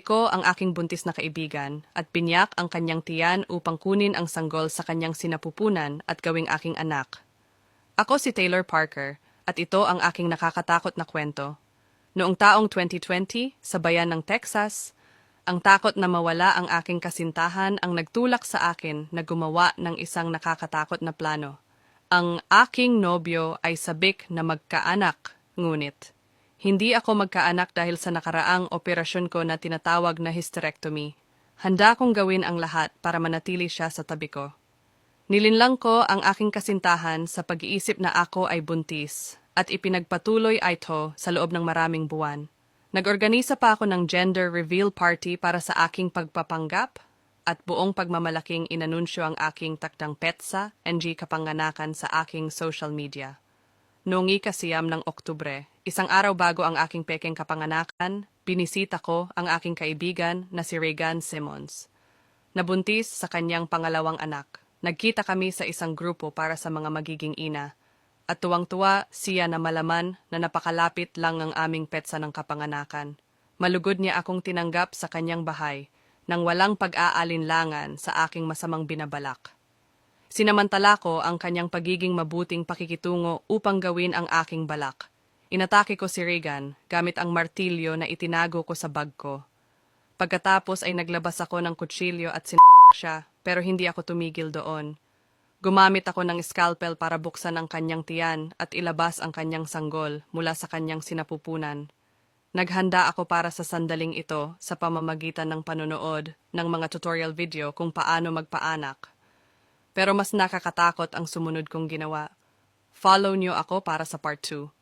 ko ang aking buntis na kaibigan at binyak ang kanyang tiyan upang kunin ang sanggol sa kanyang sinapupunan at gawing aking anak. Ako si Taylor Parker at ito ang aking nakakatakot na kwento. Noong taong 2020, sa bayan ng Texas, ang takot na mawala ang aking kasintahan ang nagtulak sa akin na gumawa ng isang nakakatakot na plano. Ang aking nobyo ay sabik na magkaanak, ngunit hindi ako magkaanak dahil sa nakaraang operasyon ko na tinatawag na hysterectomy. Handa kong gawin ang lahat para manatili siya sa tabi ko. Nilinlang ko ang aking kasintahan sa pag-iisip na ako ay buntis at ipinagpatuloy ito sa loob ng maraming buwan. Nag-organisa pa ako ng gender reveal party para sa aking pagpapanggap at buong pagmamalaking inanunsyo ang aking takdang petsa NG kapanganakan sa aking social media. Noong ikasiyam ng Oktubre, isang araw bago ang aking pekeng kapanganakan, binisita ko ang aking kaibigan na si Regan Simmons. Nabuntis sa kanyang pangalawang anak. Nagkita kami sa isang grupo para sa mga magiging ina. At tuwang-tuwa siya na malaman na napakalapit lang ang aming petsa ng kapanganakan. Malugod niya akong tinanggap sa kanyang bahay nang walang pag-aalinlangan sa aking masamang binabalak. Sinamantala ko ang kanyang pagiging mabuting pakikitungo upang gawin ang aking balak. Inatake ko si Regan gamit ang martilyo na itinago ko sa bag ko. Pagkatapos ay naglabas ako ng kutsilyo at siya, pero hindi ako tumigil doon. Gumamit ako ng scalpel para buksan ang kanyang tiyan at ilabas ang kanyang sanggol mula sa kanyang sinapupunan. Naghanda ako para sa sandaling ito sa pamamagitan ng panonood ng mga tutorial video kung paano magpaanak. Pero mas nakakatakot ang sumunod kong ginawa. Follow niyo ako para sa part 2.